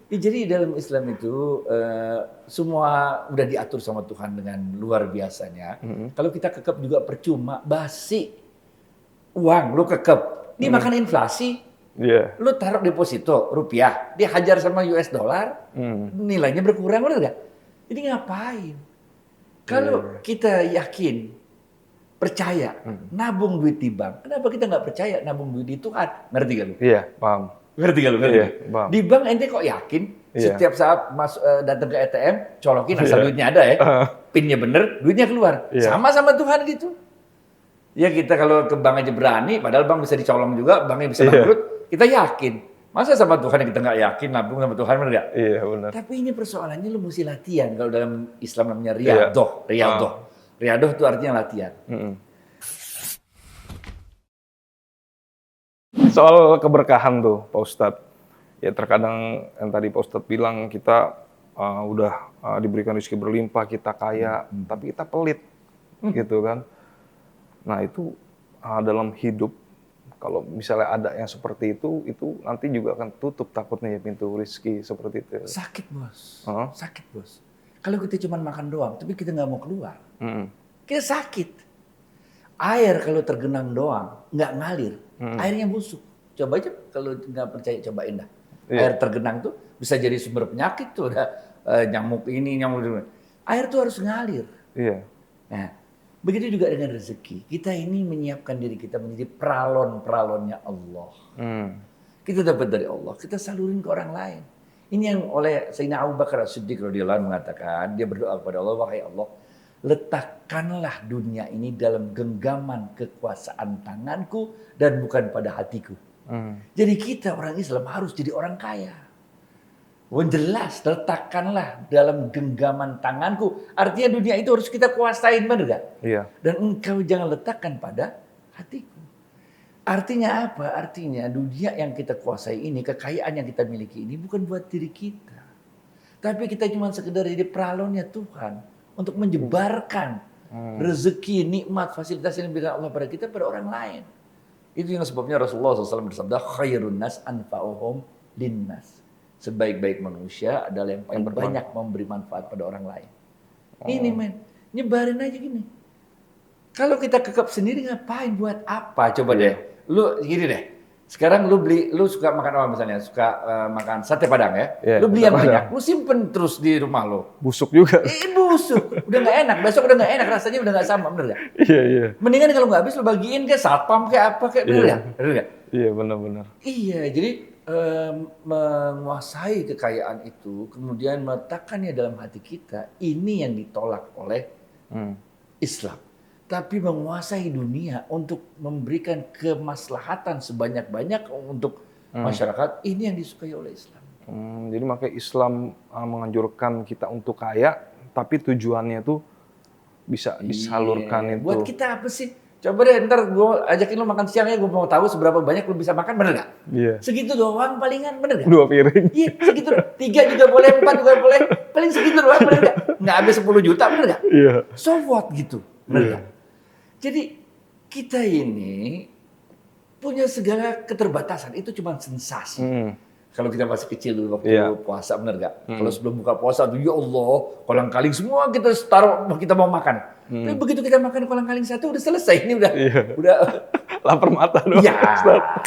Ya, jadi dalam Islam itu semua udah diatur sama Tuhan dengan luar biasanya. Mhm. Kalau kita kekep juga percuma, basi uang lu kekep, Mhm. dimakan inflasi, Iya. lu taruh deposito rupiah, dihajar sama US dollar, Mmm. nilainya berkurang, bener nggak? Jadi ngapain? Iya Kalau iya. kita yakin, percaya, Mhm. nabung duit di bank, kenapa kita nggak percaya nabung duit di Tuhan? Ngerti gak lu? Iya, paham. Ngerti gak lu? Ngerti Iya, gak? paham. Di bank ente kok yakin Iya. setiap saat datang ke ATM, colokin asal Iya. duitnya ada ya, Heeh. pinnya bener, duitnya keluar. Iya. Sama Tuhan gitu. Ya kita kalau ke bank aja berani, padahal bank bisa dicolong juga, banknya bisa Iya. bangkrut, kita yakin. Masa sama Tuhan yang kita nggak yakin, nabung sama Tuhan, bener nggak? Iya, bener. Tapi ini persoalannya lu mesti latihan. Kalau dalam Islam namanya Iya. riyadhah, Heeh. riyadhah. Riyadhah itu artinya latihan. Mhm. Soal keberkahan tuh, Pak Ustadz. Ya terkadang yang tadi Pak Ustadz bilang kita udah diberikan rezeki berlimpah, kita kaya, tapi kita pelit, gitu kan. Nah itu dalam hidup, kalau misalnya ada yang seperti itu nanti juga akan tutup takutnya ya pintu rezeki seperti itu. Sakit bos, Heeh. sakit bos. Kalau kita cuma makan doang, tapi kita nggak mau keluar, Mhm. kita sakit. Air kalau tergenang doang, nggak ngalir, Mhm. airnya busuk. Coba aja kalau nggak percaya, cobain dah. Iya. Air tergenang tuh bisa jadi sumber penyakit tuh, udah nyamuk ini, nyamuk itu. Air tuh harus ngalir. Iya. Nah, begitu juga dengan rezeki. Kita ini menyiapkan diri kita menjadi peralon-peralonnya Allah. Mmm. Kita dapat dari Allah, kita salurin ke orang lain. Ini yang oleh Sayyidina Abu Bakar As-Siddiq radhiyallahu anhu mengatakan, dia berdoa kepada Allah, wahai Allah, letakkanlah dunia ini dalam genggaman kekuasaan tanganku dan bukan pada hatiku. Mmm. Jadi kita orang Islam harus jadi orang kaya. Oh jelas, letakkanlah dalam genggaman tanganku. Artinya dunia itu harus kita kuasain, bener gak? Iya. Dan engkau jangan letakkan pada hatiku. Artinya apa? Artinya dunia yang kita kuasai ini, kekayaan yang kita miliki ini bukan buat diri kita. Tapi kita cuma sekedar jadi peralonnya Tuhan untuk menyebarkan rezeki, nikmat, fasilitas yang diberikan Allah pada kita pada orang lain. Itu yang sebabnya Rasulullah SAW bersabda, khairun nas anfa'uhum linnas. Sebaik-baik manusia adalah yang paling banyak memberi manfaat pada orang lain. Ini men, nyebarin aja gini. Kalau kita kekep sendiri ngapain, buat apa? Coba Iya. deh, lu gini deh. Sekarang lu suka makan apa misalnya? Suka makan sate Padang ya? Iya, Lu beli sate yang Padang. banyak, lu simpen terus di rumah lu. Busuk juga. Busuk, udah nggak enak. Besok udah nggak enak, rasanya udah nggak sama, bener gak? Iya iya. Mendingan kalau nggak habis lu bagiin ke satpam kayak apa kayak, bener Iya. gak? Bener gak? Iya, benar-benar. Iya, jadi menguasai kekayaan itu, kemudian meletakkannya dalam hati kita, ini yang ditolak oleh Islam. Tapi menguasai dunia untuk memberikan kemaslahatan sebanyak-banyak untuk masyarakat, ini yang disukai oleh Islam. Jadi makanya Islam menganjurkan kita untuk kaya, tapi tujuannya tuh bisa disalurkan itu. Buat kita apa sih? Coba deh ntar gue ajakin lo makan siang ya, gue mau tahu seberapa banyak lo bisa makan, bener gak? Iya. Segitu doang palingan, bener gak? 2 piring. Iya, segitu. 3 juga boleh, 4 juga boleh. Paling segitu doang, bener gak? Nggak habis 10 juta, bener gak? Iya. So what gitu, bener Iya. gak? Jadi kita ini punya segala keterbatasan, itu cuma sensasi. Kalau kita masih kecil dulu waktu Iya. puasa, bener gak? Kalau sebelum buka puasa tuh, ya Allah, kolang-kaling semua kita taruh, kita mau makan. Tapi begitu kita makan kolang-kaling satu, udah selesai. Ini udah, Iya. udah. Lapar mata doang. Iya,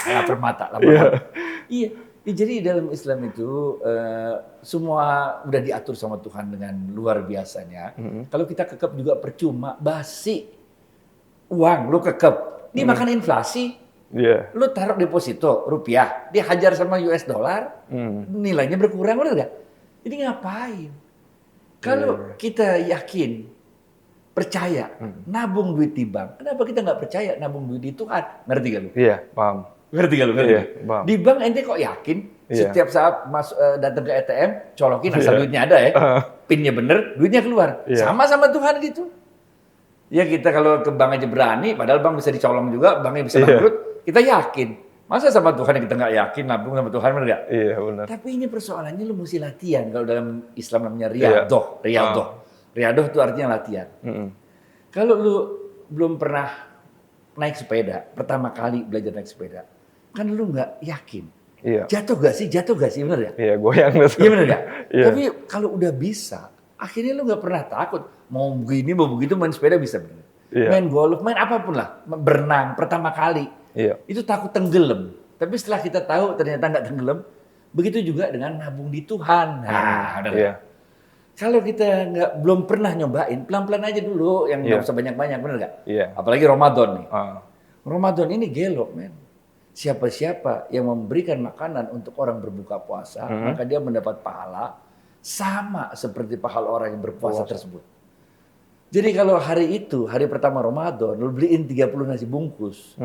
lapar mata. Iya. Ya, jadi dalam Islam itu semua udah diatur sama Tuhan dengan luar biasanya. Kalau kita kekep juga percuma, basi uang lu kekep, dimakan inflasi. Iya. Lu taruh deposito rupiah, dihajar sama US dollar, nilainya berkurang, bener gak? Jadi ngapain? Kalau kita yakin, percaya, nabung duit di bank, kenapa kita nggak percaya nabung duit di Tuhan? Ngerti gak lu? Iya, paham. Ngerti gak lu? Ngerti Iya, gak? paham. Di bank ente kok yakin Iya. setiap saat datang ke ATM, colokin asal duitnya ada ya, pinnya bener, duitnya keluar. Iya. Sama Tuhan gitu. Ya kita kalau ke bank aja berani, padahal bank bisa dicolong juga, banknya bisa bangkrut, kita yakin. Masa sama Tuhan yang kita nggak yakin, nabung sama Tuhan, bener gak? Iya, benar. Tapi ini persoalannya lu mesti latihan. Kalau dalam Islam namanya riyadhah, riyadhah. Riyadhah itu artinya latihan. Kalau lu belum pernah naik sepeda, pertama kali belajar naik sepeda, kan lu nggak yakin. Iya. Jatuh gak sih? Jatuh gak sih? Bener ya? Iya, goyang gitu. Iya bener gak? Iya. Tapi kalau udah bisa, akhirnya lu gak pernah takut. Mau begini, mau begitu, main sepeda bisa bener. Iya. Main golf, main apapun lah. Berenang, pertama kali. Iya. Itu takut tenggelam. Tapi setelah kita tahu ternyata nggak tenggelam, begitu juga dengan nabung di Tuhan. Nah, bener Iya. gak? Kalau kita belum pernah nyobain, pelan-pelan aja dulu, yang nggak Iya. usah banyak-banyak, bener gak? Iya. Apalagi Ramadan nih. Ah. Ramadan ini gelo, men. Siapa-siapa yang memberikan makanan untuk orang berbuka puasa, maka dia mendapat pahala sama seperti pahala orang yang berpuasa tersebut. Jadi kalau hari itu, hari pertama Ramadan, lu beliin 30 nasi bungkus.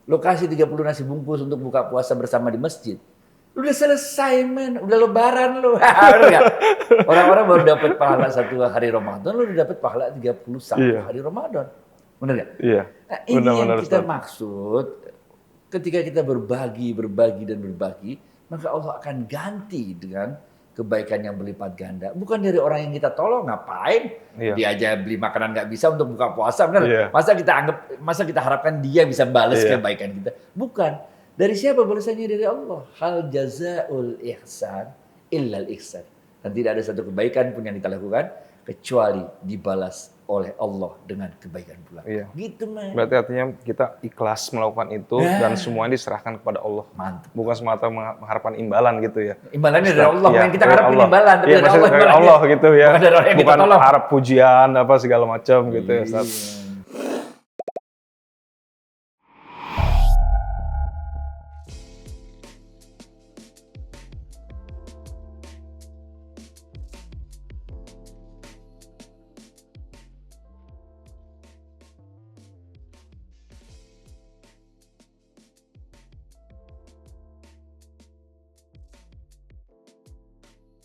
Lu kasih 30 nasi bungkus untuk buka puasa bersama di masjid. Lu udah selesai, men. Udah lebaran lu. Bener gak? Orang-orang baru dapat pahala satu hari Ramadan, lu udah dapat pahala 31 hari Ramadan. Bener gak? Iya. Nah, ini Benar-benar, yang kita Ustaz. maksud. Ketika kita berbagi, dan berbagi, maka Allah akan ganti dengan kebaikan yang berlipat ganda. Bukan dari orang yang kita tolong, ngapain? Iya. Dia aja beli makanan nggak bisa untuk buka puasa, benar? Iya. Masa kita harapkan dia bisa balas Iya. kebaikan kita? Bukan. Dari siapa balasannya? Dari Allah. Hal jazaul ihsan illal ihsan. Dan tidak ada satu kebaikan pun yang kita lakukan kecuali dibalas oleh Allah dengan kebaikan pula. Iya. Gitu, man. Berarti artinya kita ikhlas melakukan itu dan semuanya diserahkan kepada Allah. Mantap. Bukan semata mengharapkan imbalan gitu ya. Imbalannya dari Allah, Iya, men. Kita dari harapin Allah. imbalan, tapi Iya, dari maksudnya Allah dari imbalannya. Allah gitu ya. Bukan dari orang yang kita Bukan tolong. harap pujian apa segala macam gitu ya, Ustaz. Iya.